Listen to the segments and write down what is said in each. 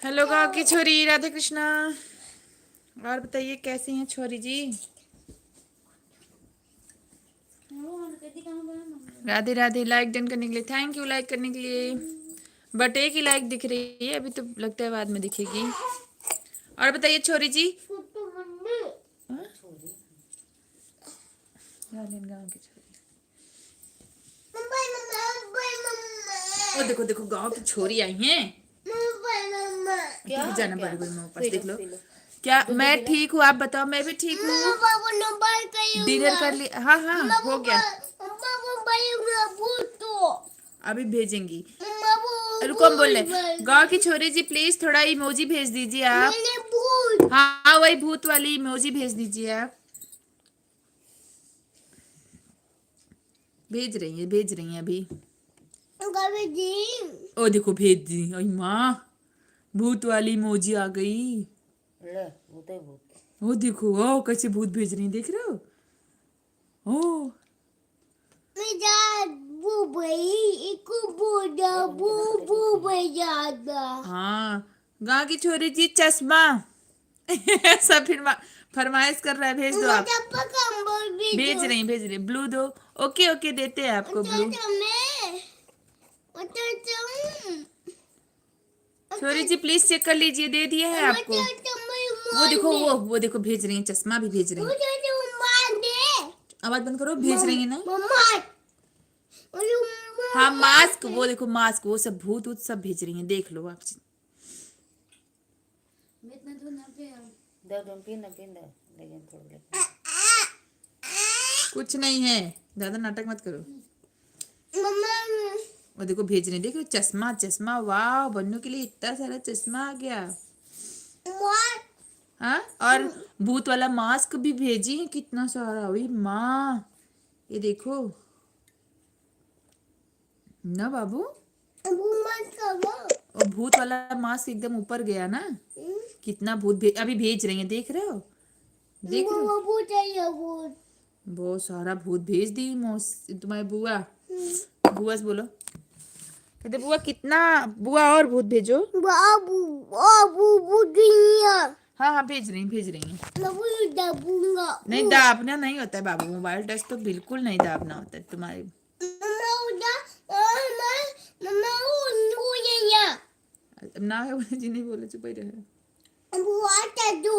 Hello गाँव की छोरी, राधे कृष्णा। और बताइए कैसी हैं छोरी जी? राधे राधे। लाइक डन करने के लिए थैंक यू, लाइक करने के लिए। बट एक ही लाइक दिख रही है अभी, तो लगता है बाद में दिखेगी। और बताइए छोरी जी। हाँ? गाँव की छोरी। ओ देखो देखो, गाँव की छोरी आई हैं। क्या जाना बड़े बड़े पास, देख लो। क्या मैं ठीक हूँ, आप बताओ। मैं भी ठीक हूँ। डिनर कर लिया? हाँ हाँ हो गया। अभी भेजेंगी। रुको, हम बोल रहे गाँव की छोरी जी, प्लीज थोड़ा इमोजी भेज दीजिए आप। हाँ वही भूत वाली इमोजी भेज दीजिए आप। भेज रही हैं अभी। ओ देखो भेज दी। अरे माँ, भूत वाली इमोजी आ गई। ले भूत है भूत। ओ देखो, ओ कैसे भूत भेज रही हैं, देख रहे हो? ओ हाँ, गाँव की छोरी जी चश्मा। सब फिर फरमाइश कर रहा है, भेज दो आप। भेज रही ब्लू दो। ओके ओके, देते हैं आपको ब्लू। छोरी जी प्लीज चेक कर लीजिए, दे दिए हैं आपको। वो देखो भेज रही हैं, चश्मा भी भेज रही हैं। आवाज बंद करो, भेज रही है ना। हाँ मास्क, वो देखो मास्क, वो सब भूत वूत सब भेज रही हैं, देख लो आप। लेकिन थोड़ा कुछ नहीं है, ज्यादा नाटक मत करो। वो देखो भेज रहे हैं, देखो चश्मा चश्मा। वाह, बन्नू के लिए इतना सारा चश्मा आ गया। हाँ, और भूत वाला मास्क भी भेजी है, कितना सारा। वही माँ, ये देखो ना बाबू। और भूत वाला मास्क एकदम ऊपर गया ना। कितना अभी भेज रही हैं, देख रहे हो? देख रहे हो? बहुत सारा भूत भेज दी तुम्हारी बुआ। बुआ से बोलो, कहते बुआ कितना, बुआ और भूत भेजो। हाँ हाँ भेज रही हैं। नहीं दाबना नहीं होता है बाबू, मोबाइल टच तो बिल्कुल नहीं दाबना होता है तुम्हारे। ना है जी, नहीं बोले, चुप ही रहे।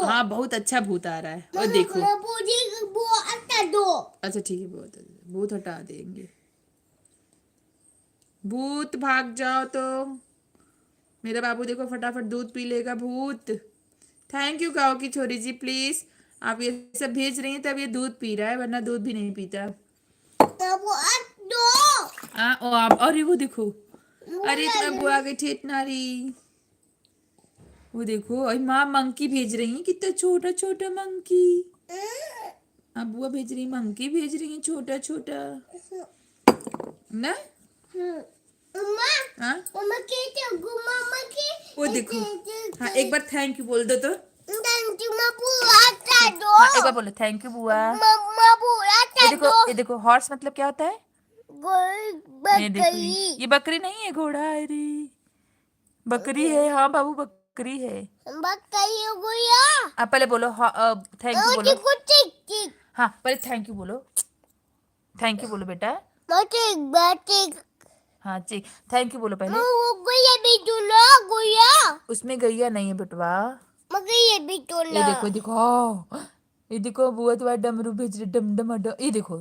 हाँ बहुत अच्छा भूत आ रहा है, और देखो। अच्छा ठीक है, बहुत भूत हटा देंगे। भूत भाग जाओ तो। मेरा बाबू देखो फटाफट दूध पी लेगा भूत। थैंक यू गाँव की छोरी जी, प्लीज आप ये सब भेज रही हैं तब ये दूध पी रहा है, वरना दूध भी नहीं पीता। ओ आप, अरे वो देखो, अरे तुम्हारी बुआ आ गई ठेठ नारी। वो देखो, अरे माँ मंकी भेज रही है, कितना छोटा छोटा मंकी। अब बुआ भेज रही, मंकी भेज रही है छोटा छोटा ना। हाँ वो देखो। हाँ एक बार थैंक यू बोल दो तो। हाँ एक बार बोलो थैंक यू बुआ। ये देखो हॉर्स मतलब क्या होता है? ये देखो, ये बकरी नहीं है, घोड़ा है रे। बकरी है, हाँ बाबू बकरी है। आप पहले बोलो थैंक यू बोलो। हाँ पहले थैंक यू बोलो। थैंक यू बोलो बेटा। हाँ जी, थैंक यू बोलो पहले। उसमें गैया नहीं है बेटवा। ये देखो देखो, ये देखो बुआ तुम्हारा डमरू भेज रही, डम डम डम। ये देखो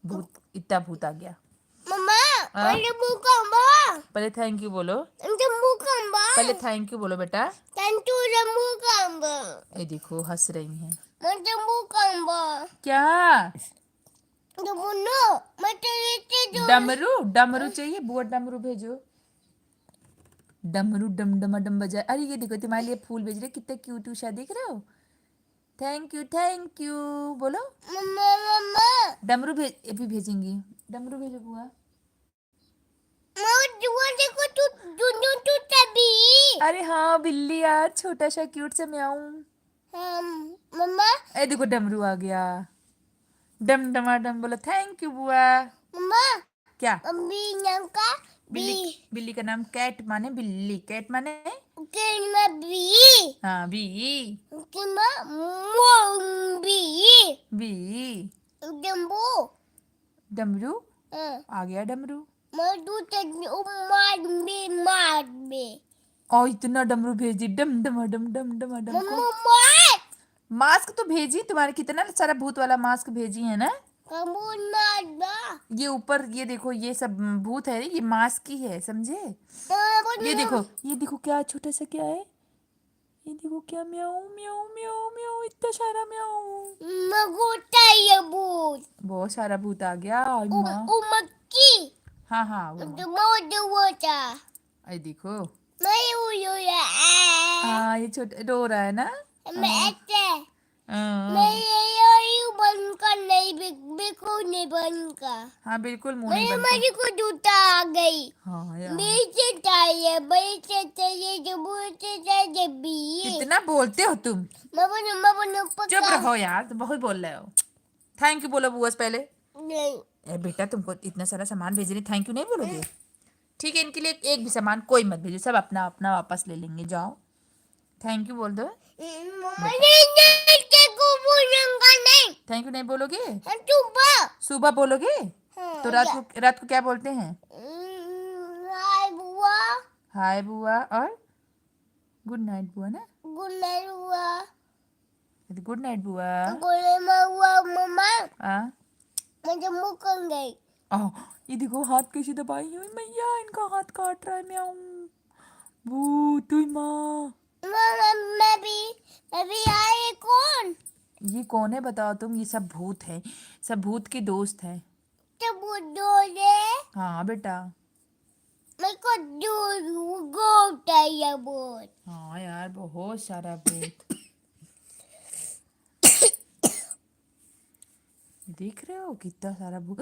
भूत, इतना भूत आ गया। हाँ? पहले थैंक यू बोलो। पहले थैंक यू बोलो बेटा। ये देखो हंस रही हैं। क्या? डमरू डमरू चाहिए बुआ, डमरू भेजो। डमरू डम डम डम बजा। अरे ये देखो तुम्हारे लिए फूल भेज रहे, कितने क्यूट उषा, देख रहे हो? थैंक यू बोलो। डमरू अभी भेजेंगी। डमरू भेजो बुआ। अरे हाँ बिल्ली यार, छोटा सा क्यूट सा म्याऊ। ए देखो डमरू आ गया, डम डमा डम बोलो। थैंक यू बुआ। क्या? बिल्ली, बिल्ली का नाम कैट माने बिल्ली, कैट माने हाँ बी बी डमरू आ गया डमरू। और इतना डमरू भेजी डम डम डम डम डम डम को। मास्क तो भेजी तुम्हारे, कितना सारा भूत वाला मास्क भेजी है ना। ये ऊपर ये देखो, ये सब भूत है, ये मास्क ही है, समझे। ये देखो क्या छोटा सा क्या है, ये देखो क्या, म्याऊ म्याऊ म्याऊ म्याऊ, इतना सारा म्याऊ। बहुत सारा भूत आ गया। और माँ हाँ हाँ ये देखो, हाँ ये छोटा रो रहा है ना। हाँ हाँ बिल्कुल मुंह नहीं बंद कर। हाँ यार इतना बोलते हो तुम, चुप रहो यार, तुम बहुत बोल रहे हो। थैंक यू बोलो बुआ से पहले। ए बेटा तुमको इतना सारा सामान भेज रही, थैंक यू नहीं बोलोगे। ठीक है, इनके लिए एक भी सामान कोई मत भेजो, सब अपना अपना वापस ले लेंगे, जाओ। थैंक यू बोल दो। थैंक यू नहीं बोलोगे, सुबह बोलोगे। तो रात को क्या बोलते हैं। हाय बुआ और गुड नाइट बुआ ना। गुड नाइट बुआ। हाँ ये देखो हाथ कैसे दबाई है मैया, इनका हाथ काट रहा है म्याऊ। भूत हुई माँ। ये कौन है बताओ तुम, ये सब भूत है, सब भूत के दोस्त है। हाँ बेटा। हाँ यार बहुत सारा भूत। देख रहे हो कितना सारा भूत।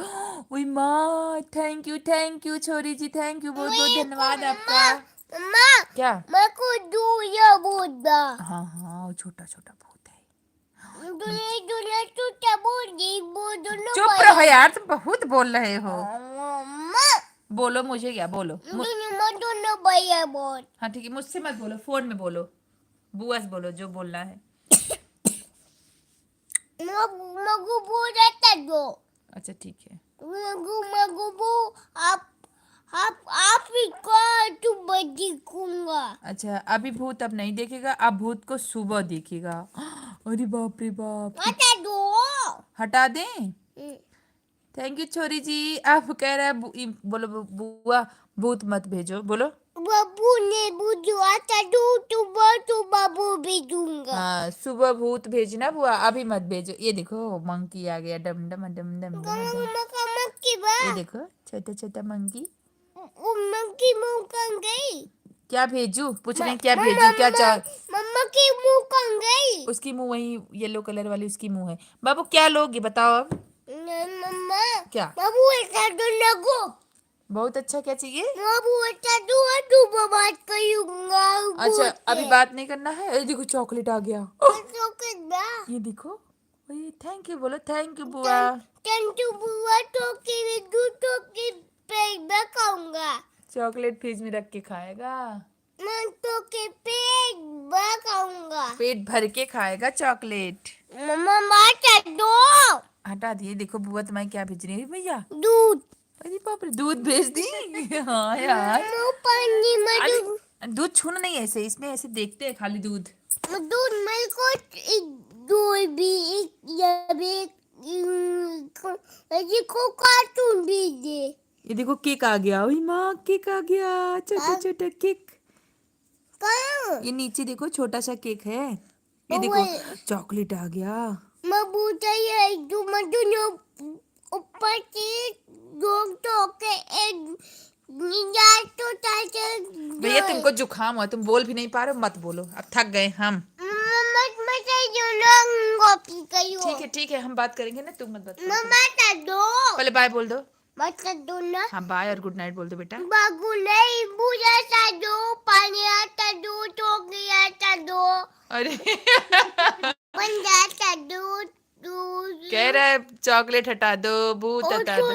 ओए माँ थैंक यू छोरी जी, थैंक यू, बहुत बहुत धन्यवाद आपका। क्या हाँ हाँ वो छोटा छोटा भूत है। चुप रहो यार, तुम बहुत बोल रहे हो। बोलो मुझे क्या, बोलो हाँ ठीक है, मुझसे मत बोलो, फोन में बोलो, बुआ से बोलो जो बोलना है। अच्छा ठीक है। अच्छा अभी भूत अब नहीं देखेगा, अब भूत को सुबह देखेगा। अरे बाप रे बाप, हटा दें। थैंक यू छोरी जी। आप कह रहे हैं बोलो बुआ भूत मत भेजो, बोलो। हाँ सुबह भूत भेजना बुआ, अभी मत भेजो। ये देखो मंकी आ गया, डम डम डम डम डम। ये देखो छोटा छोटा मंकी। क्या भेजू, पूछ रहे हैं क्या भेजू, क्या चाह। उसकी मुंह वही येलो कलर वाली उसकी मुंह है। बाबू क्या लोगे बताओ अब। क्या बहुत अच्छा, क्या चाहिए। अच्छा अभी बात नहीं करना है। ये देखो चॉकलेट आ गया। ये देखो, थैंक यू बोलो, थैंक यू बुआ। चॉकलेट फ्रिज में रख के खाएगा, पेट भर के खाएगा चॉकलेट। हटा दिए। देखो बुआ तुम्हारी क्या भेज रही है भैया, अरे बाप रे दूध भेज दी। हाँ यार अरे, दूध छूना नहीं ऐसे, इसमें ऐसे देखते हैं खाली दूध। मेरे को कार्टून भी दे। ये देखो केक आ गया, ओए माँ केक आ गया, छोटा छोटा केक। ये नीचे देखो छोटा सा केक है, ये देखो चॉकलेट आ गया। ऊपर भैया तुमको जुकाम हुआ, तुम बोल भी नहीं पा रहे हो, मत बोलो, अब थक गए हम। ठीक है हम बात करेंगे ना, तुम मत बात करो। पहले बाय बोल दो। हाँ बाय और गुड नाइट बोल दो बेटा। अरे कह रहा है चॉकलेट हटा दो, भूत हटा दो।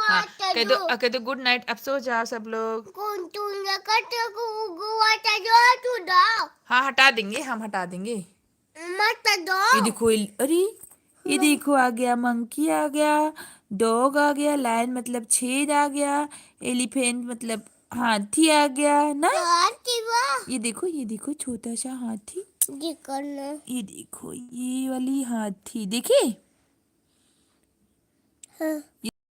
हाँ कह दो गुड नाइट, अब सो जाओ सब लोग। हाँ हटा देंगे, हम हटा देंगे। ये देखो अरे ये देखो आ गया मंकी, आ गया डॉग, आ गया लायन मतलब छेद आ गया, एलिफेंट मतलब हाथी आ गया ना। ये देखो छोटा सा हाथी, ये देखो ये वाली हाथी देखे।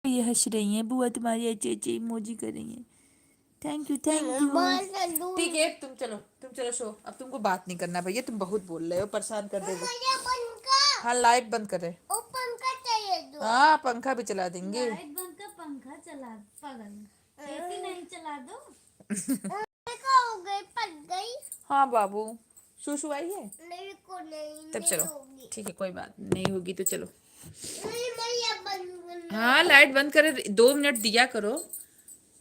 ये हंस रही है बुआ तुम्हारी, अच्छे अच्छे इमोजी कर रही है। थैंक यू ठीक है तुम चलो सो, अब तुमको बात नहीं करना भैया, तुम बहुत बोल रहे हो, परेशान कर दे। हाँ लाइट बंद कर रहे। हाँ पंखा भी चला देंगे। लाइट बंद कर, पंखा चला पागल, एसी नहीं चला दो। हाँ बाबू सुसु आई है नहीं तब चलो ठीक है, कोई बात नहीं होगी तो चलो। हाँ लाइट बंद करे, 2 मिनट दिया करो।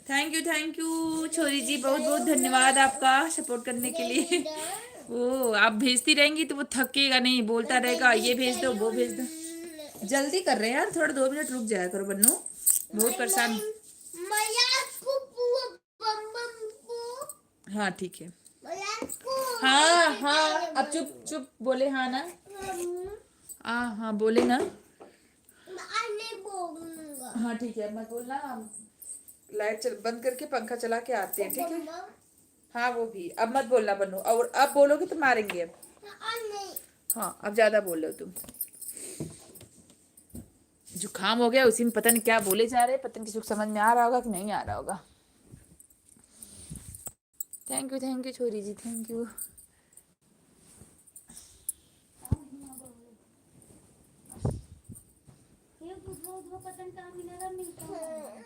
थैंक यू छोरी जी, बहुत बहुत धन्यवाद आपका सपोर्ट करने के लिए। वो आप भेजती रहेंगी तो वो थकेगा नहीं, बोलता रहेगा ये भेज दो वो भेज दो। जल्दी कर रहे हैं यार, थोड़ा 2 मिनट रुक जाया करो बन्नू, बहुत परेशान। हाँ ठीक है। हाँ अब चुप चुप बोले हाँ ना। हाँ बोले ना। हाँ ठीक है मैं बोलना, लाइट बंद करके पंखा चला के आते हैं ठीक है। हाँ वो भी अब मत बोलना बन्नू, और अब बोलोगे तो मारेंगे अब। हाँ अब ज्यादा बोल रहे हो तुम, जुकाम हो गया उसी में, पता नहीं क्या बोले जा रहे, पता नहीं किसी को समझ में आ रहा होगा कि नहीं आ रहा होगा। थैंक यू छोरी जी, थैंक यू। पतंग का मिलेगा मिलता है।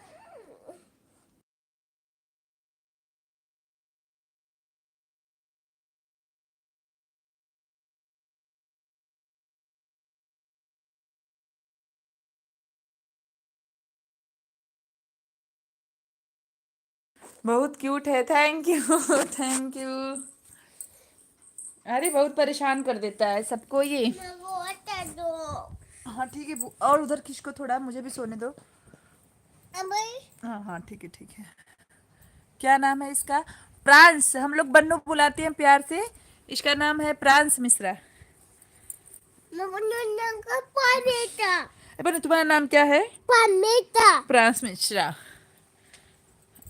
बहुत क्यूट है, थैंक यू। अरे बहुत परेशान कर देता है सबको ये। हाँ ठीक है, और उधर किसको थोड़ा मुझे भी सोने दो। हाँ ठीक है। क्या नाम है इसका? प्रांस, हम लोग बन्नू बुलाते हैं प्यार से, इसका नाम है प्रांस मिश्रा। बन्नू तुम्हारा नाम क्या है? प्रांस मिश्रा।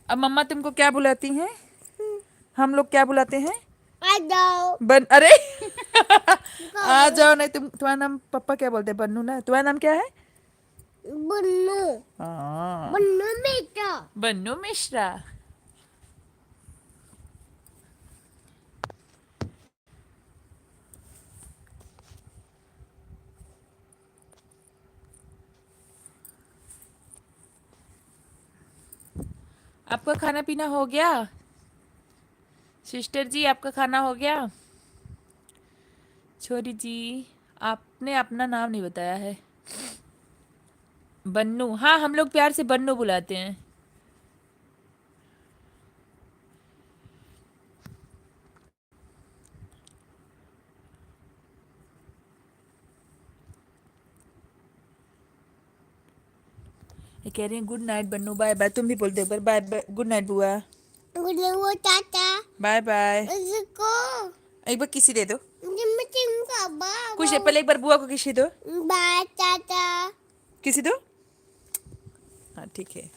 अब मम्मा तुमको क्या बुलाती हैं? हम लोग क्या बुलाते हैं? अरे आ जाओ नहीं, तुम्हारा नाम पापा क्या बोलते हैं? बन्नू ना, तुम्हारा नाम क्या है? हाँ बन्नू मिश्रा। आपका खाना पीना हो गया? सिस्टर जी आपका खाना हो गया? छोरी जी आपने अपना नाम नहीं बताया है। बन्नू, हाँ हम लोग प्यार से बन्नू बुलाते हैं। ये कह रही हैं गुड नाइट बन्नू, बाय बाय। तुम भी बोल दो एक बार बाय बाय, गुड नाइट बुआ, बाय बाय। एक बार किसी दे दो कुछ, पहले एक बार बुआ को किसी दो, किसी दो। हाँ ठीक है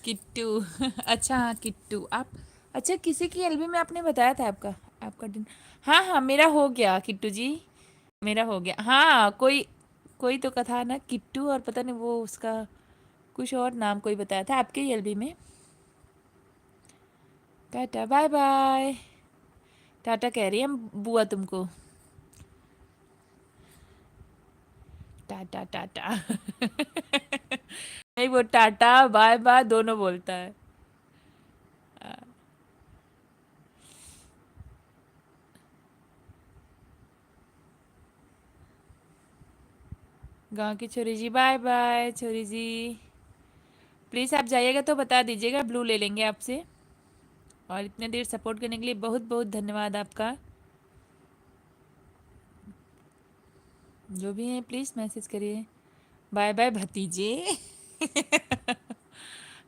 किट्टू। अच्छा हाँ किट्टू, आप अच्छा किसी की एलबी में आपने बताया था आपका आपका दिन। हाँ मेरा हो गया किट्टू जी, मेरा हो गया। हाँ कोई कोई तो कथा ना किट्टू, और पता नहीं वो उसका कुछ और नाम कोई बताया था आपके ही एलबी में। टाटा बाय बाय, टाटा कह रही है बुआ तुमको, टाटा टाटा। नहीं वो टाटा बाय बाय दोनों बोलता है। गांव की छोरी जी बाय बाय। छोरी जी प्लीज़ आप जाइएगा तो बता दीजिएगा, ब्लू ले लेंगे आपसे। और इतने देर सपोर्ट करने के लिए बहुत बहुत धन्यवाद आपका। जो भी हैं प्लीज़ मैसेज करिए। बाय बाय भतीजे।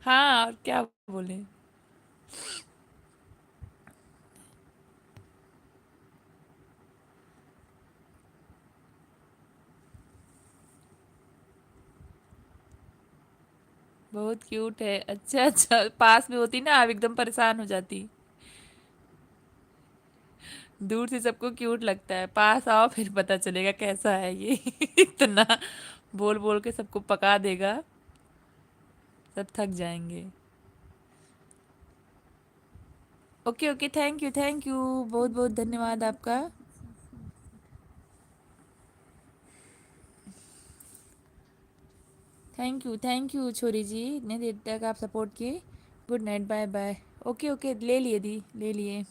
हाँ, और क्या बोले। बहुत क्यूट है। अच्छा अच्छा, पास में होती ना आप एकदम परेशान हो जाती। दूर से सबको क्यूट लगता है, पास आओ फिर पता चलेगा कैसा है ये। इतना बोल बोल के सबको पका देगा, सब थक जाएंगे। ओके ओके, थैंक यू, बहुत बहुत धन्यवाद आपका। थैंक यू छोरी जी, इतने देर तक आप सपोर्ट किए। Good night, bye bye. Okay okay, ले लिए दी, ले लिए,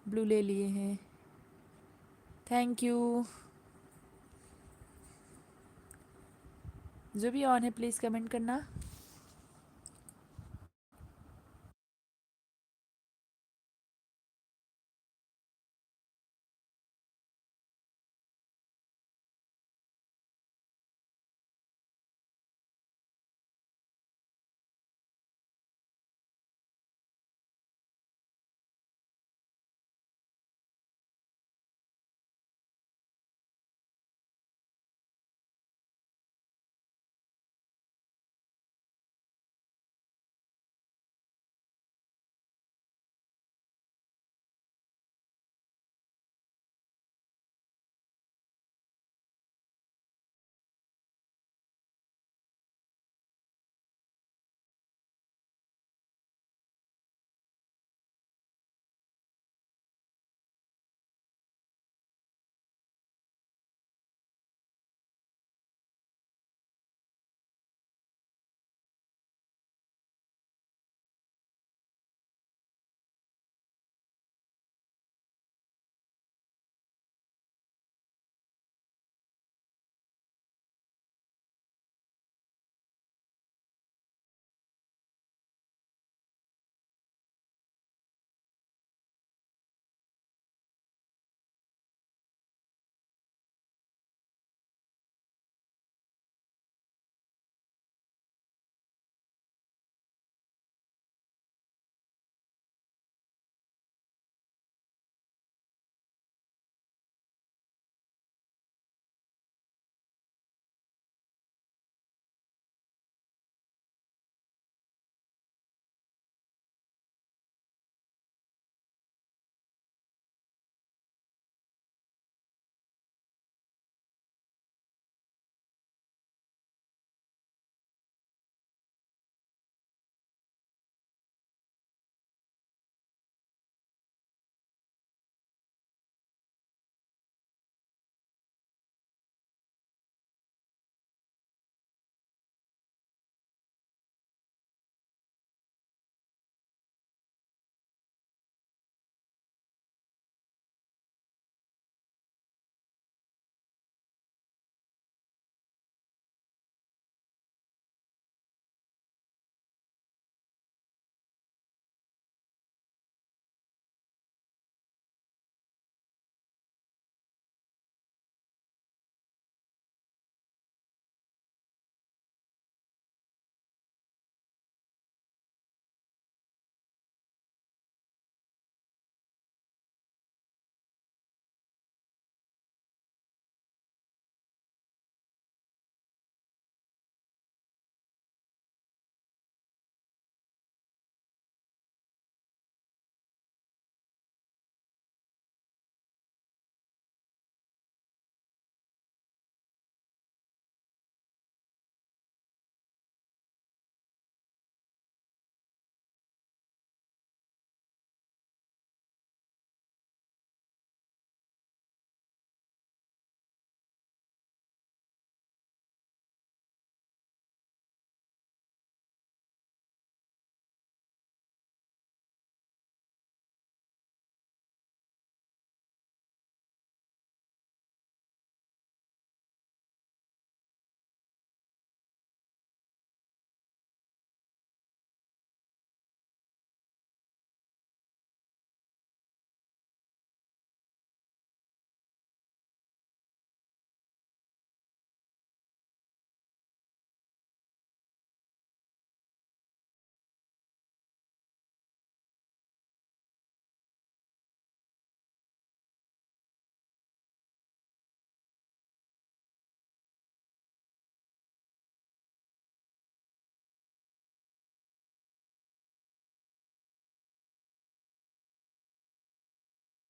ब्लू ले लिए हैं। Thank you. जो भी ऑन है प्लीज़ कमेंट करना।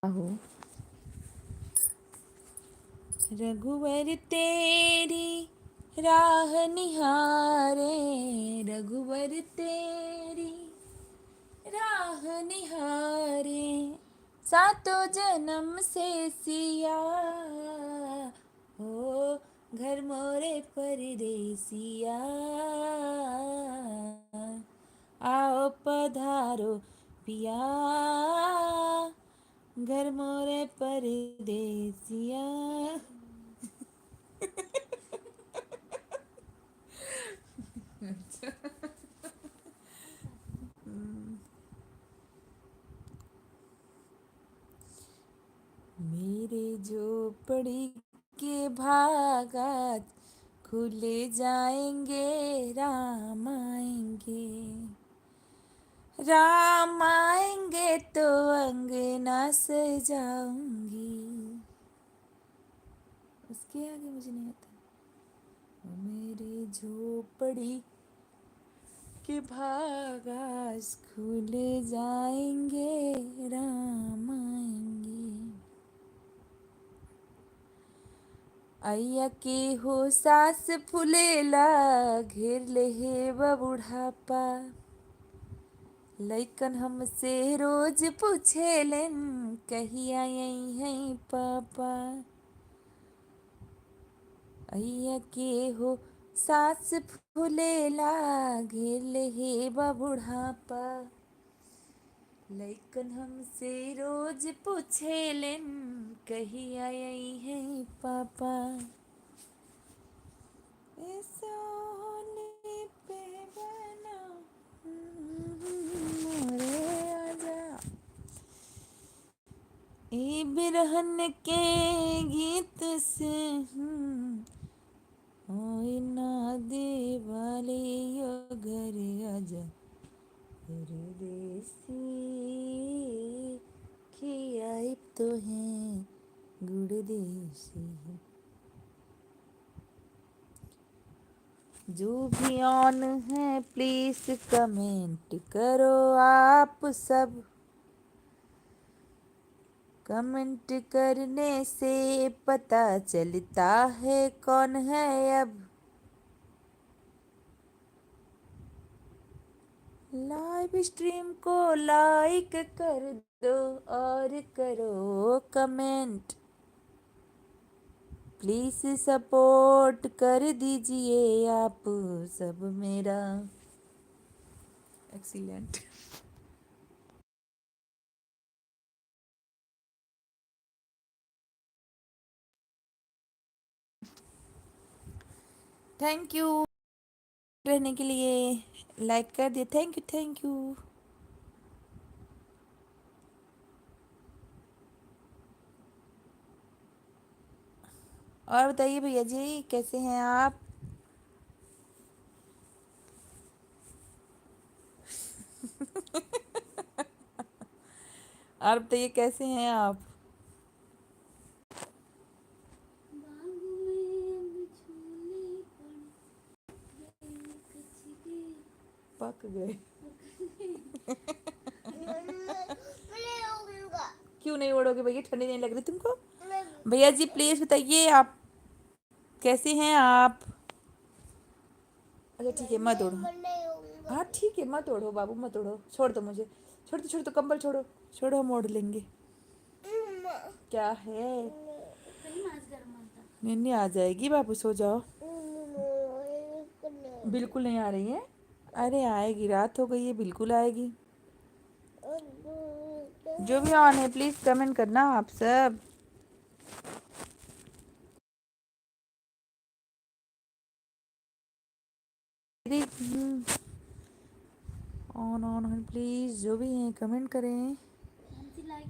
आहो रघुवर तेरी राह निहारे, रघुवर तेरी राह निहारे, सातों जन्म से सिया हो घर मोरे परदेसिया, आओ पधारो पिया घर मोरे परदेसिया। मेरे झोपड़ी के भागात खुले जाएंगे, राम आएंगे, राम आएंगे तो अंगना सजाऊंगी। उसके आगे मुझे नहीं आता। मेरे झोपड़ी के भागास खुल जाएंगे, राम आएंगे। अय्या के हो सास फुलेला, घेर ले हे बुढ़ापा, लइकन हमसे रोज पूछेलन, कहिया यही है पापा। अय्या के हो सास फुलेला, घेर ले हे बुढ़ापा, लइकन हमसे रोज पूछेलन, कहिया यही है पापा। सोने पे बना मोरे आजा, ए बिरहन के गीत से ओए ना दे वाले यो घर आजा, परदेसी खियाई तो है गुड़ देसी। जो भी ऑन है प्लीज कमेंट करो आप सब, कमेंट करने से पता चलता है कौन है अब। लाइव स्ट्रीम को लाइक कर दो और करो कमेंट, प्लीज सपोर्ट कर दीजिए आप सब मेरा। एक्सीलेंट। थैंक यू रहने के लिए, लाइक कर दिए, थैंक यू थैंक यू। और बताइए भैया जी कैसे हैं आप? और बताइए कैसे हैं आप? बाग में अब झूले पड़ गए, पक गए। क्यों नहीं ओढ़ोगे भैया, ठंडी नहीं लग रही तुमको? भैया जी प्लीज बताइए आप कैसे हैं आप? अच्छा ठीक है मत ओढ़ो। हाँ ठीक है मत ओढ़ो बाबू, मत ओढ़ो, छोड़ दो मुझे, छोड़ दो कंबल, छोड़ो छोड़ो, हम ओढ़ लेंगे। क्या है? कहीं मांस गर्म होता। निन्नी आ जाएगी बाबू, सो जाओ। बिल्कुल नहीं आ रही है, अरे आएगी, रात हो गई है, बिल्कुल आएगी। जो भी ऑन है प्लीज कमेंट करना आप सब। ऑन ऑन प्लीज, जो भी हैं कमेंट करें। लाइक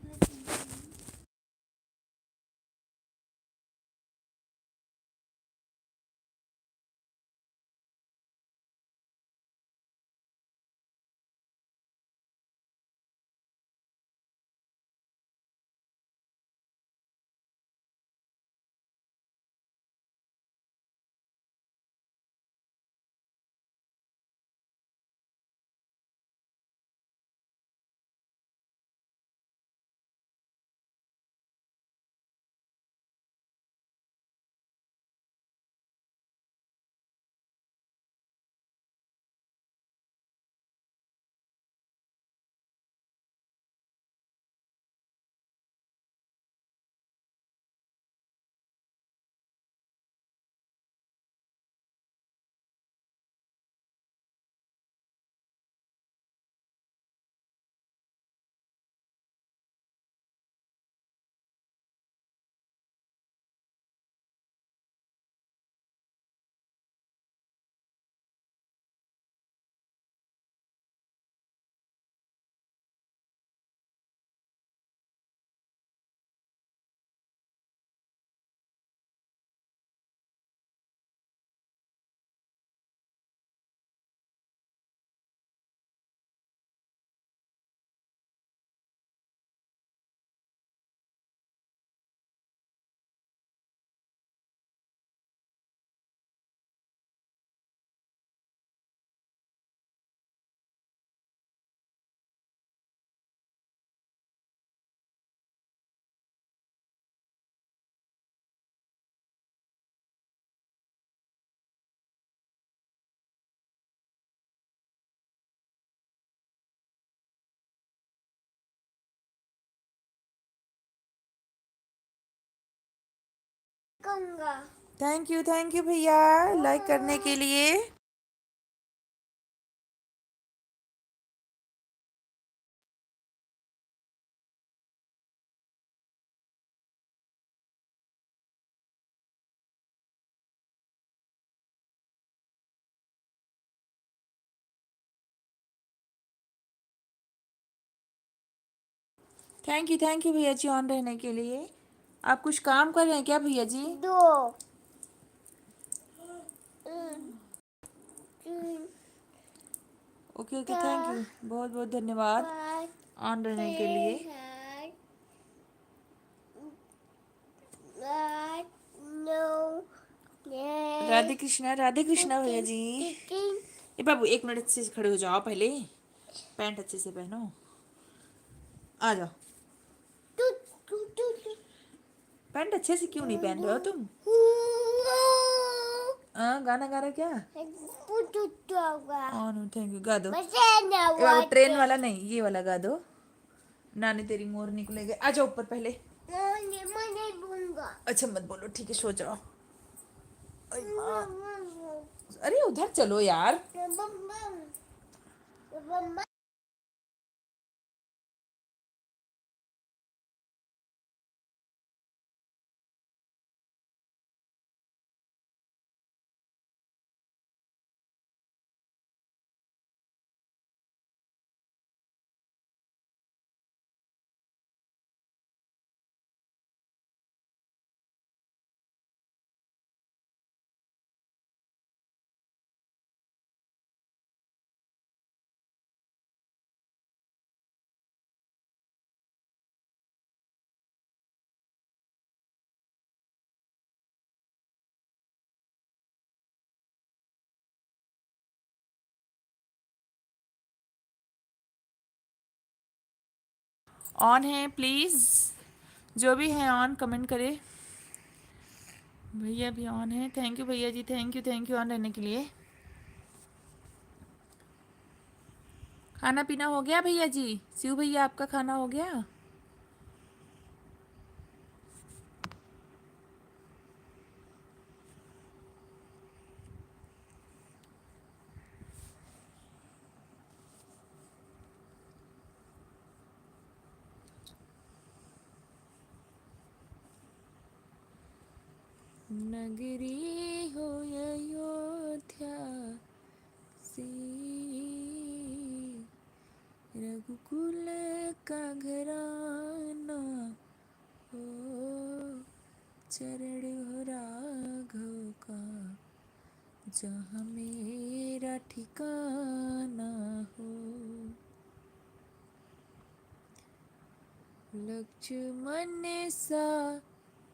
थैंक यू भैया लाइक करने के लिए। थैंक यू भैया जी ऑन रहने के लिए। आप कुछ काम कर रहे हैं क्या भैया जी? ओके ओके थैंक यू, बहुत बहुत धन्यवाद ऑन रहने के लिए। राधे कृष्णा भैया जी। ए बाबू एक मिनट अच्छे से खड़े हो जाओ, पहले पैंट अच्छे से पहनो, आ जाओ। पैंट अच्छे से क्यों नहीं पहन रहे हो तुम? गाना गा रहे क्या? थैंक यू, गा दो। ए बाबू ट्रेन वाला नहीं, ये वाला गा दो। नानी तेरी मोरनी को ले गए, आ जाओ ऊपर पहले। अच्छा मत बोलो, ठीक है सो जाओ। अरे उधर चलो यार। ऑन है प्लीज, जो भी है ऑन कमेंट करे। भैया भी ऑन है, थैंक यू भैया जी, थैंक यू ऑन रहने के लिए। खाना पीना हो गया भैया जी? शिव भैया आपका खाना हो गया? नगरी हो अयोध्या सी, रघुकुल का घराना हो, चरण हो राघव का जहाँ मेरा ठिकाना हो। लक्ष्मण सा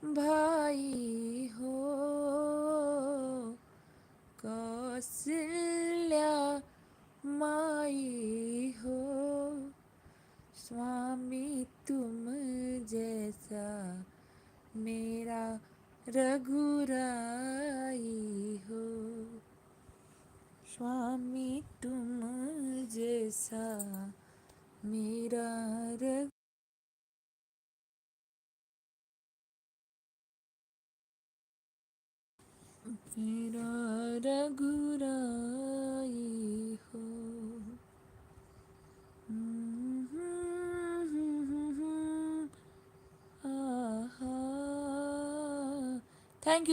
भाई हो, कौशल्या माई हो, स्वामी तुम जैसा मेरा रघुराई हो, स्वामी तुम जैसा मेरा मेरा रघुराई हो।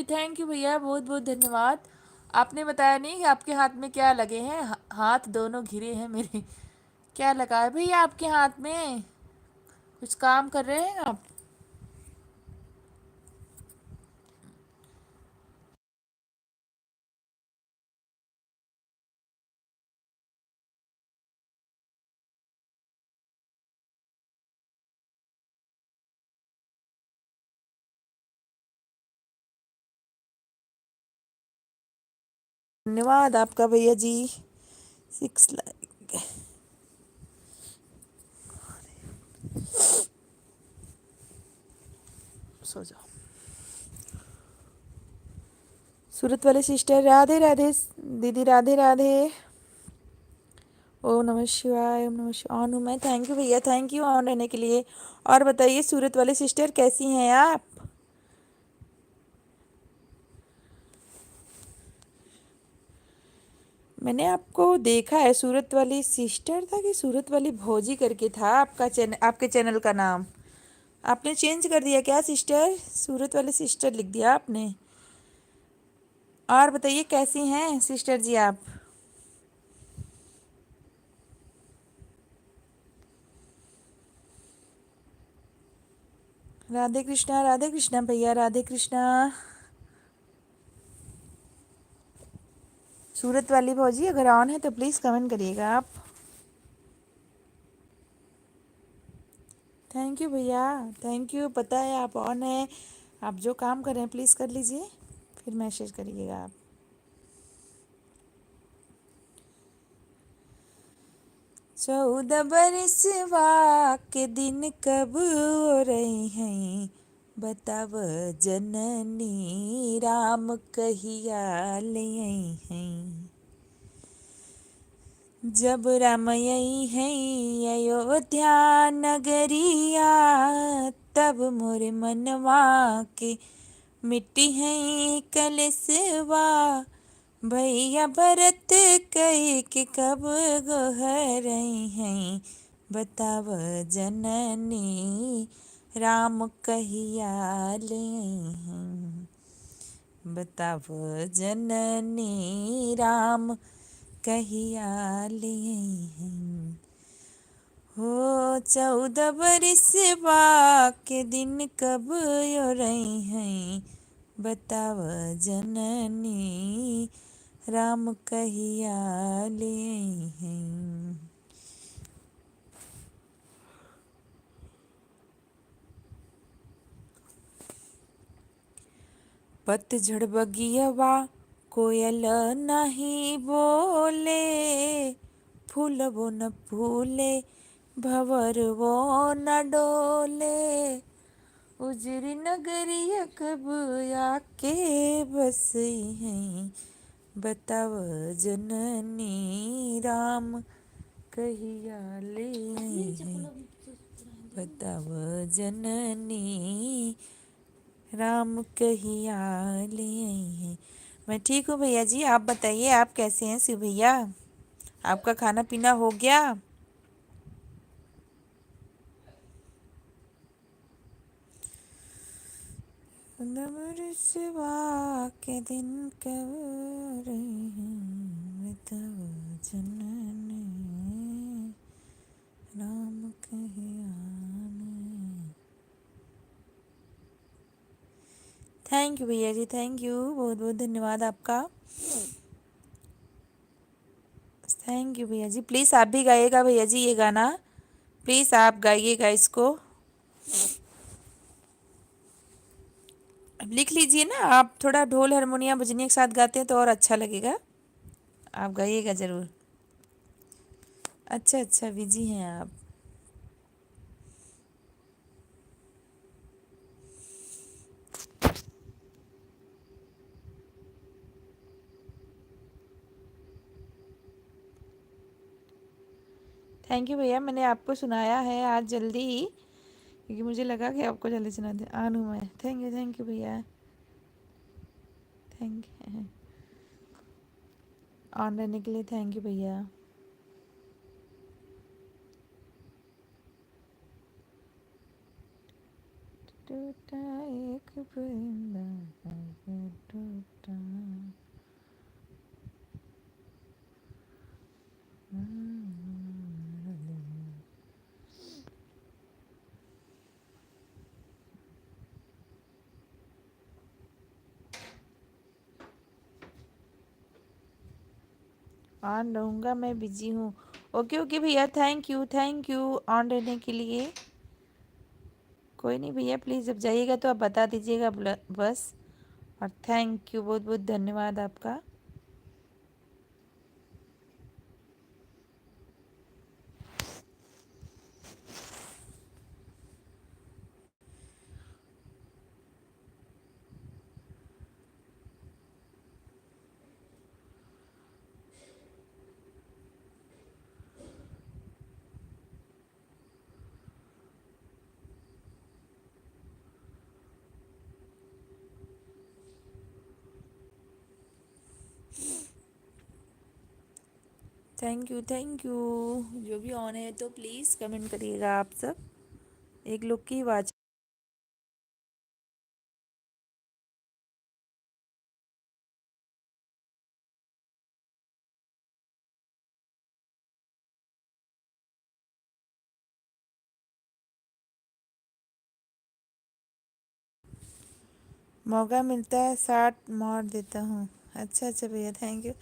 थैंक यू भैया, बहुत बहुत धन्यवाद। आपने बताया नहीं कि आपके हाथ में क्या लगे हैं? हाथ दोनों घिरे हैं मेरे। क्या लगा है भैया आपके हाथ में? कुछ काम कर रहे हैं आप? धन्यवाद आपका भैया जी, 6 लाइक। सो जाओ। सूरत वाले सिस्टर राधे राधे दीदी, राधे राधे। ओम नमः शिवाय, ओम नमः शिवाय। ऑन हूँ मैं, थैंक यू भैया, थैंक यू ऑन रहने के लिए। और बताइए सूरत वाले सिस्टर कैसी हैं आप? मैंने आपको देखा है, सूरत वाली सिस्टर था कि सूरत वाली भौजी करके था आपका चैनल, आपके चैनल का नाम। आपने चेंज कर दिया क्या सिस्टर? सूरत वाली सिस्टर लिख दिया आपने। और बताइए कैसी हैं सिस्टर जी आप? राधे कृष्णा भैया, राधे कृष्णा। सूरत वाली भौजी अगर ऑन है तो प्लीज़ कमेंट करिएगा आप। थैंक यू भैया, थैंक यू। पता है आप ऑन है, आप जो काम कर रहे हैं प्लीज़ कर लीजिए, फिर मैसेज करिएगा आप। चौदह बरसवा के दिन कब हो रहे हैं, बताव जननी राम कहिया ले आई हैं। जब राम आई है अयोध्या नगरिया, तब मोरे मनवा के मिट्टी है कलसवा। भैया भरत कई के कब गोहर हैं, बताव जननी राम कहिया ले आई हैं। बताव जननी राम कहिया ले आई हैं। हो 14 बरसवा के दिन कब यो रही हैं, बताव जननी राम कहिया ले आई हैं। पतझड़ बगियवा कोयल नहीं बोले, फूल वो न फूले भंवर वो न डोले। उजरी नगरिया कब आके बसी हैं, बताव जननी राम कहिया ले आई हैं। बताव जननी राम कहिया ले आई हैं। मैं ठीक हूँ भैया जी, आप बताइए आप कैसे हैं शिव भैया? आपका खाना पीना हो गया? बरसवा के दिन कब रही हैं, बताव जननी राम कहिया ले। थैंक यू भैया जी, थैंक यू, बहुत बहुत धन्यवाद आपका। थैंक यू भैया जी। प्लीज़ आप भी गाइएगा भैया जी ये गाना, प्लीज़ आप गाइएगा इसको। अब लिख लीजिए ना आप, थोड़ा ढोल हारमोनियम बजने के साथ गाते हैं तो और अच्छा लगेगा। आप गाइएगा ज़रूर। अच्छा अच्छा बिजी हैं आप। थैंक यू भैया, मैंने आपको सुनाया है आज जल्दी ही, क्योंकि मुझे लगा कि आपको जल्दी सुना दे। आन हूँ मैं। थैंक यू भैया, थैंक यू ऑन रहने के लिए। थैंक यू भैया। टूटा एक परिंदा है टूटा। ऑन रहूँगा, मैं बिजी हूँ। ओके ओके भैया, थैंक यू ऑन रहने के लिए। कोई नहीं भैया, प्लीज़ जब जाइएगा तो आप बता दीजिएगा बस। और थैंक यू, बहुत बहुत धन्यवाद आपका। Thank you. जो भी ऑन है तो प्लीज़ कमेंट करिएगा आप सब। एक लोग की आवाज़। मौका मिलता है 60 मार देता हूँ। अच्छा भैया, थैंक यू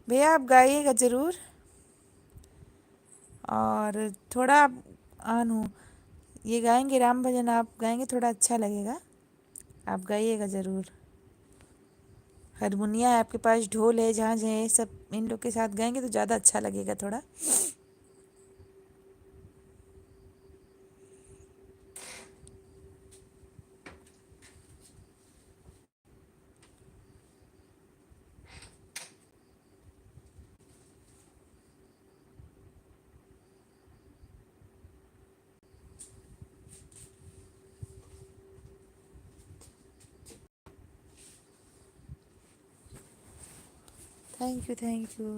भैया। आप गाइएगा ज़रूर, और थोड़ा आप ऑन हो, ये गाएंगे राम भजन, आप गाएंगे थोड़ा अच्छा लगेगा। आप गाइएगा ज़रूर। हारमोनिया है आपके पास, ढोल है, झांझ है, सब इन लोग के साथ गाएंगे तो ज़्यादा अच्छा लगेगा थोड़ा। Thank you, thank you.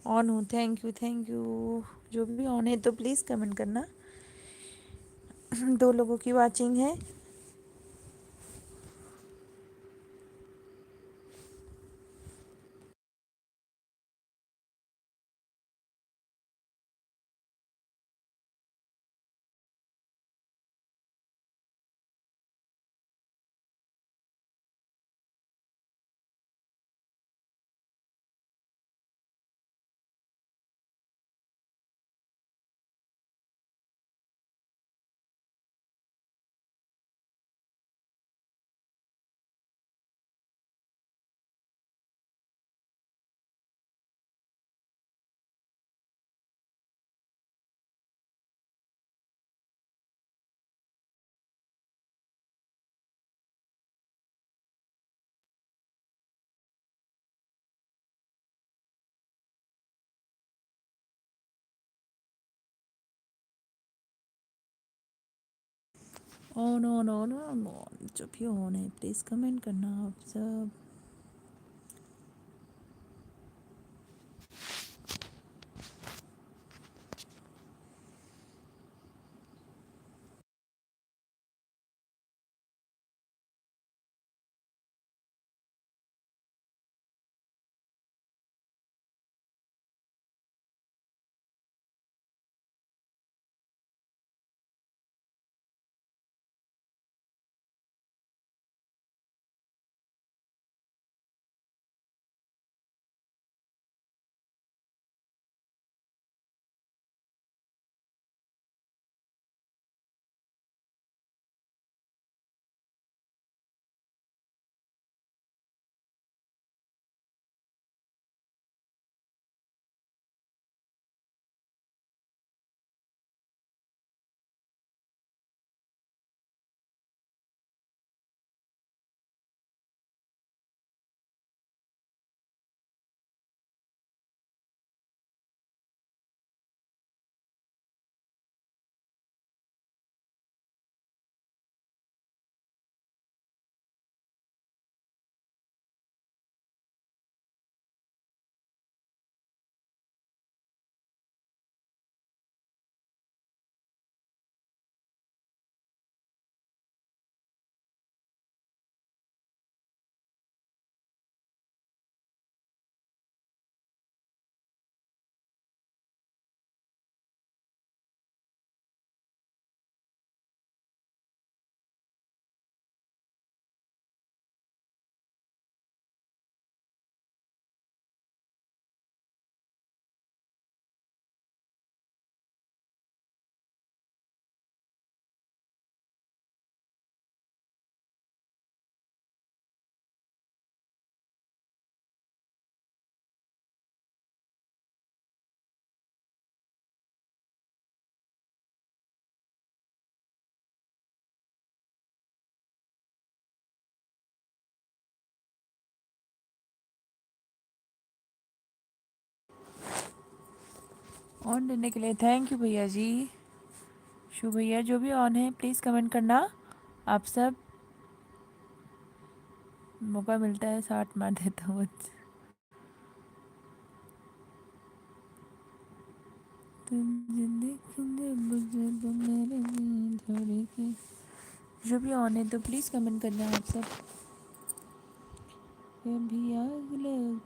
On हूँ, थैंक यू, थैंक यू। जो भी ऑन है तो प्लीज़ कमेंट करना। 2 लोगों की वाचिंग है। On on on on on, जो भी ऑन है प्लीज़ कमेंट करना आप सब। ऑन रहने के लिए थैंक यू भैया जी। शु भैया जो भी ऑन है प्लीज़ कमेंट करना। आप सब मौका मिलता है 60 मार देता हूँ। जो भी ऑन है तो प्लीज़ कमेंट करना आप सब। कभी आग लग।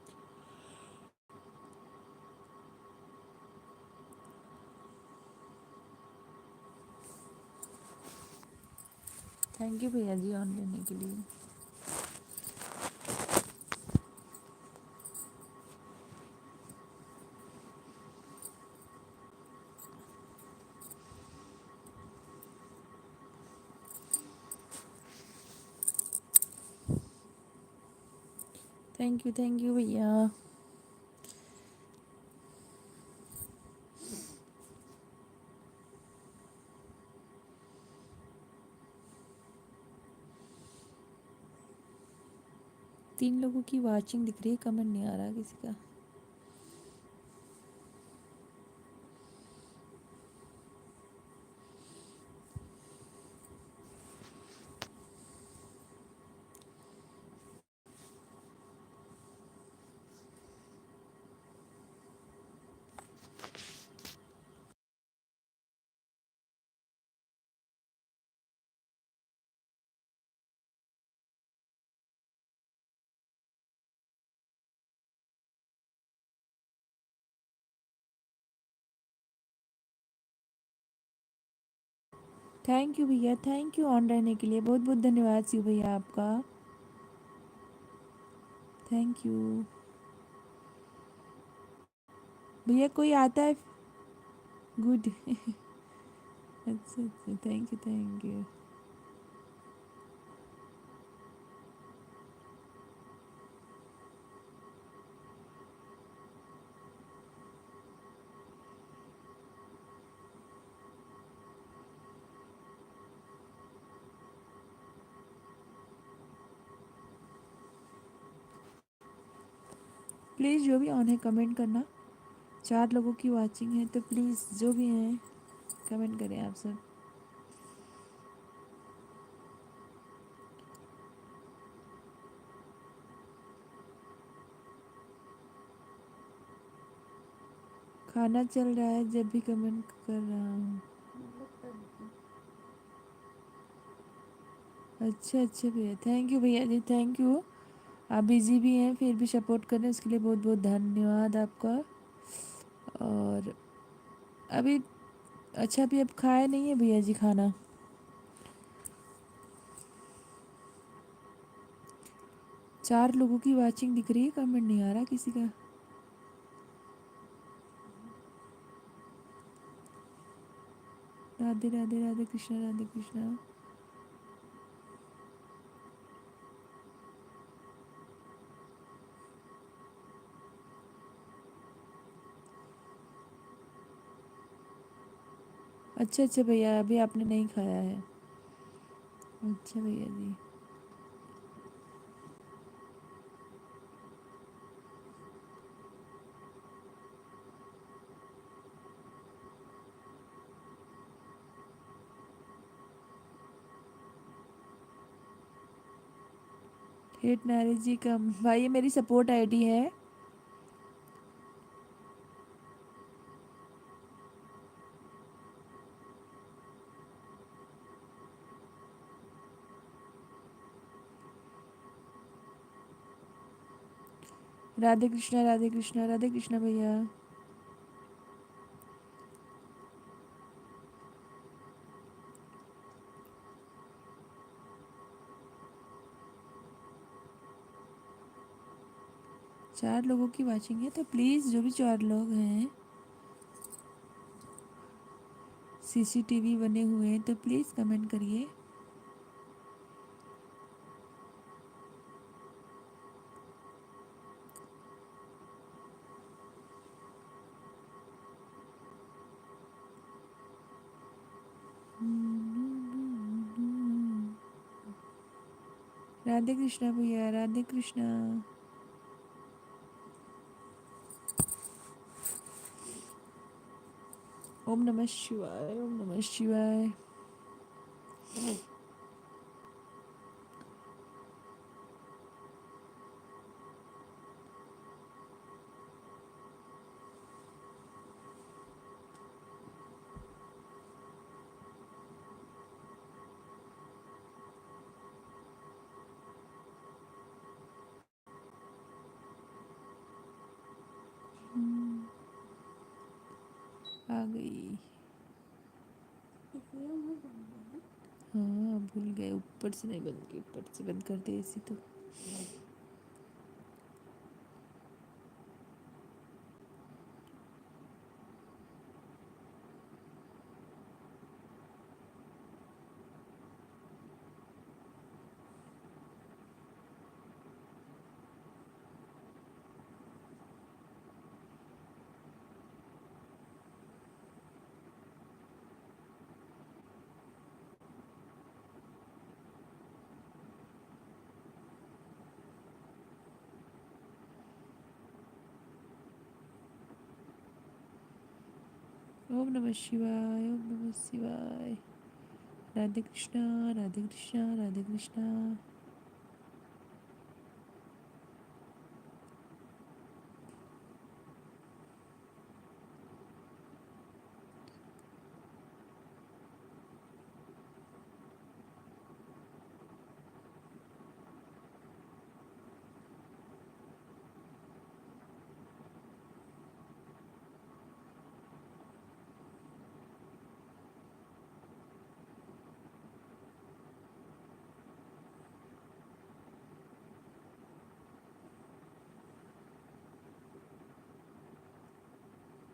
थैंक यू भैया जी ऑन रहने के लिए। थैंक यू भैया। तीन लोगों की वाचिंग दिख रही है, कमेंट नहीं आ रहा किसी का। थैंक यू भैया, थैंक यू ऑन रहने के लिए। बहुत बहुत धन्यवाद शिव भैया आपका। थैंक यू भैया। कोई आता है? गुड। अच्छा अच्छा, thank you thank you. Please जो भी ऑन है कमेंट करना। 4 लोगों की वाचिंग है तो प्लीज़ जो भी हैं कमेंट करें आप सब। खाना चल रहा है जब भी कमेंट कर रहा हूँ। अच्छा अच्छा भैया, थैंक यू भैया जी, थैंक यू। आप बिज़ी भी हैं फिर भी सपोर्ट कर रहे हैं, उसके लिए बहुत बहुत धन्यवाद आपका। और अभी अच्छा, अभी अब खाए नहीं है भैया जी खाना। चार लोगों की वाचिंग दिख रही है, कमेंट नहीं आ रहा किसी का। राधे राधे, राधे कृष्णा, राधे कृष्णा। अच्छा अच्छा भैया, अभी आपने नहीं खाया है। अच्छा भैया जी। हेट नारी जी का भाई, ये मेरी सपोर्ट आईडी है। राधे कृष्णा, राधे कृष्णा, राधे कृष्णा भैया। 4 लोगों की वाचिंग है तो प्लीज़ जो भी 4 लोग हैं सीसीटीवी बने हुए हैं तो प्लीज़ कमेंट करिए। राधे कृष्णा भैया, राधे कृष्णा। ओम नमः शिवाय, ओम नमः शिवाय। आ गई। हाँ भूल गए, ऊपर से नहीं बंद की, ऊपर से बंद कर दे ऐसी तो। ओम नमः शिवाय, ओम नमः शिवाय। राधे कृष्णा, राधे कृष्णा, राधे कृष्णा।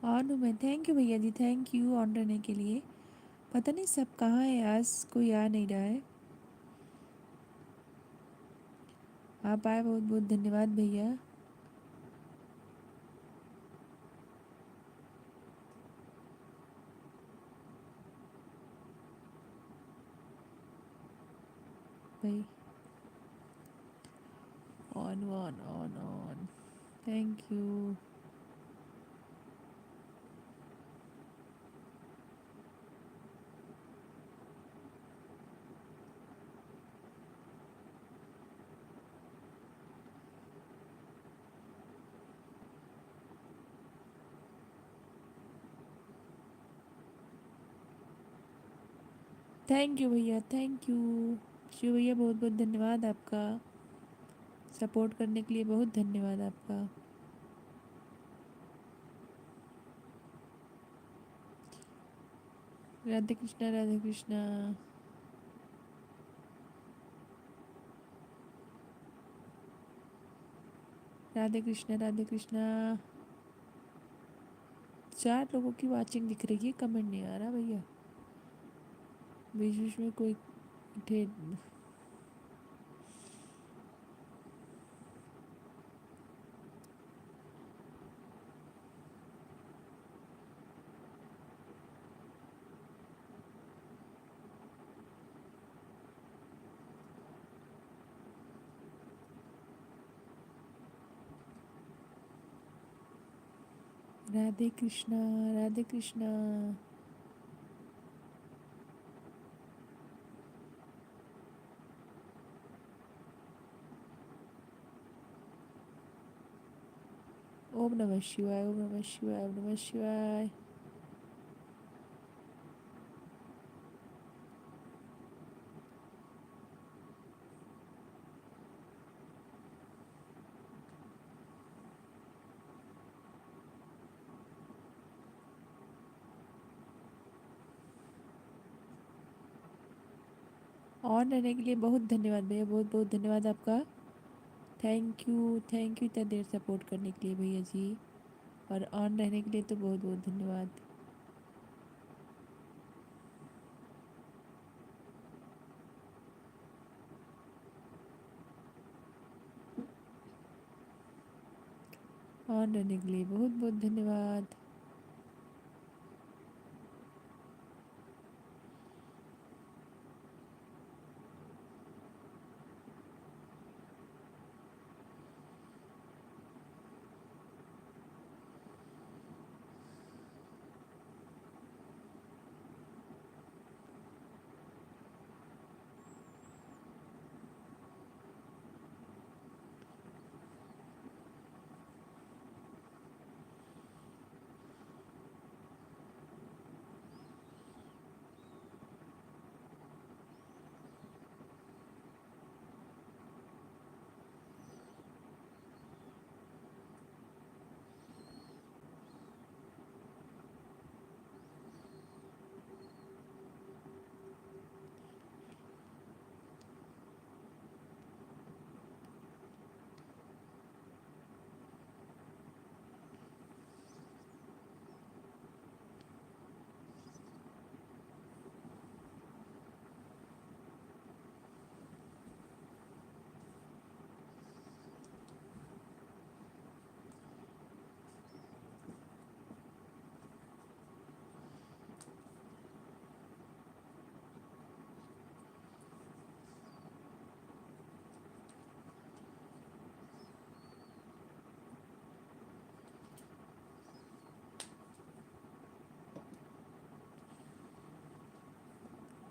ऑन हूँ मैं। थैंक यू भैया जी, थैंक यू ऑन रहने के लिए। पता नहीं सब कहाँ है, आज कोई आ नहीं रहा है। आप आए, बहुत बहुत धन्यवाद भैया। भाई on on on on. Thank you. Thank you भैया, थैंक यू। शिव भैया बहुत बहुत धन्यवाद आपका, सपोर्ट करने के लिए बहुत धन्यवाद आपका। राधे कृष्णा, राधे कृष्णा। राधे कृष्णा, राधे कृष्णा। 4 लोगों की वाचिंग दिख रही है, कमेंट नहीं आ रहा भैया। बीच बीच में कोई थे। राधे कृष्णा, राधे कृष्णा। ओम नमः शिवाय, ओम नमः शिवाय, ओम नमः शिवाय। ऑन रहने के लिए बहुत धन्यवाद भैया, बहुत बहुत धन्यवाद आपका। थैंक यू इतना देर सपोर्ट करने के लिए भैया जी। और ऑन रहने के लिए तो बहुत बहुत धन्यवाद। ऑन रहने के लिए बहुत बहुत धन्यवाद।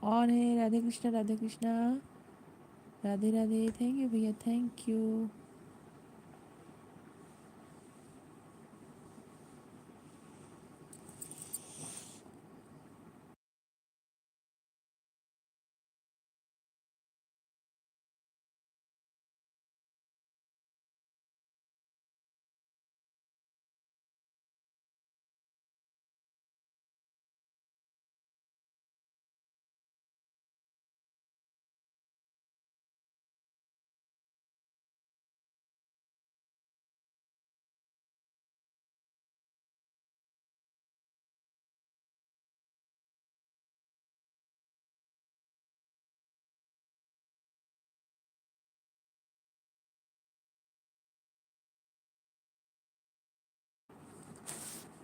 ऑन है। राधे कृष्णा, राधे कृष्णा, राधे राधे। थैंक यू भैया, थैंक यू।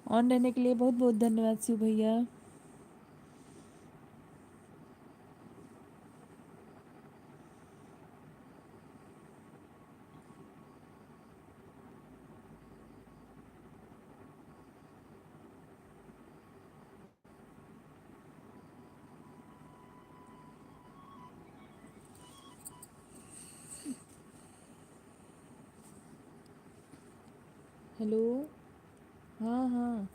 ऑन रहने के लिए बहुत बहुत धन्यवाद शिव भैया। हेलो। हाँ हाँ।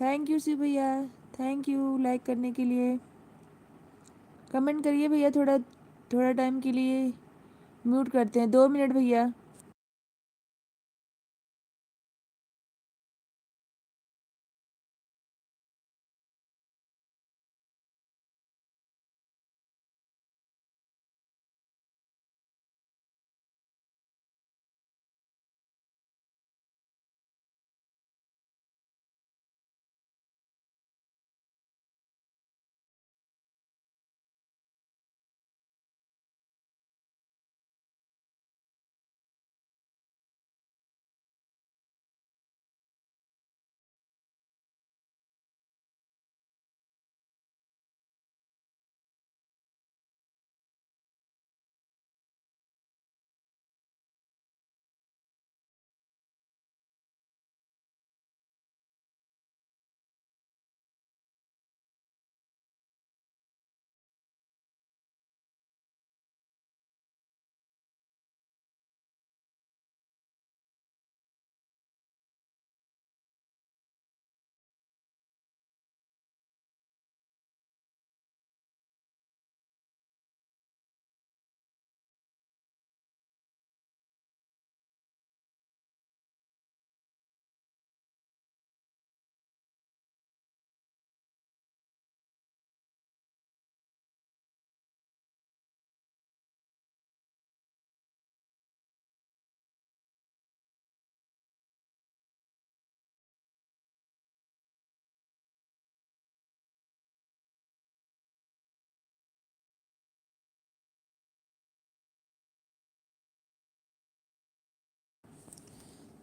थैंक यू शिव भैया, थैंक यू लाइक करने के लिए। कमेंट करिए भैया, थोड़ा थोड़ा टाइम के लिए म्यूट करते हैं, 2 मिनट भैया।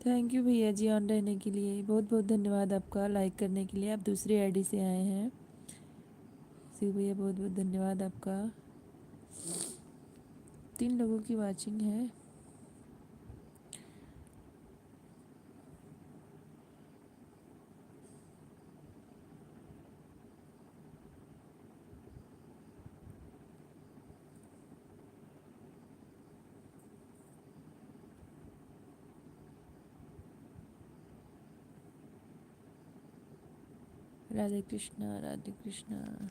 थैंक यू भैया जी ऑन रहने के लिए, बहुत बहुत धन्यवाद आपका, लाइक करने के लिए। आप दूसरी आईडी से आए हैं। शिव भैया बहुत बहुत धन्यवाद आपका। 3 लोगों की वाचिंग है। राधे कृष्णा राधे कृष्णा।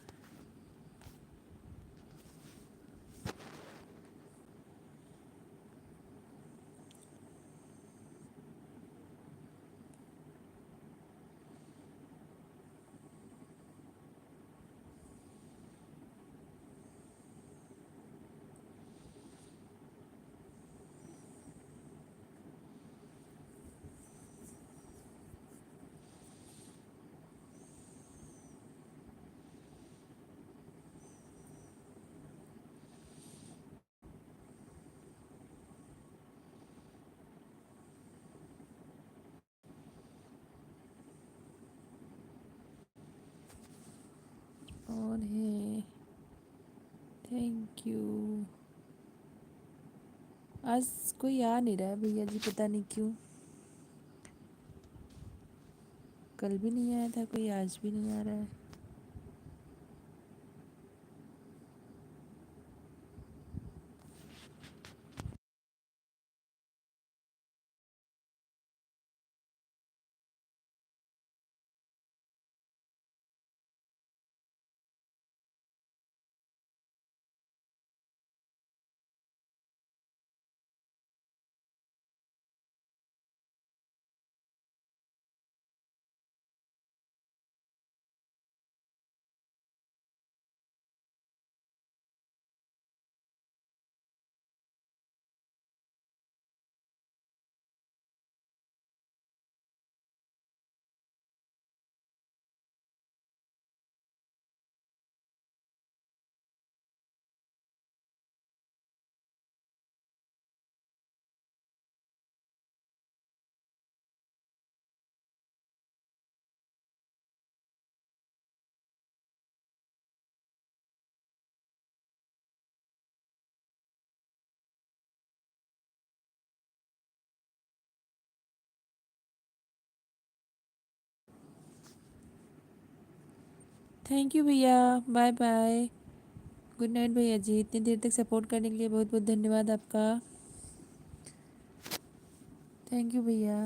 और है, थैंक यू। आज कोई आ नहीं रहा है भैया जी, पता नहीं क्यों। कल भी नहीं आया था कोई, आज भी नहीं आ रहा है। थैंक यू भैया, बाय बाय, गुड नाइट भैया जी। इतनी देर तक सपोर्ट करने के लिए बहुत बहुत धन्यवाद आपका। थैंक यू भैया।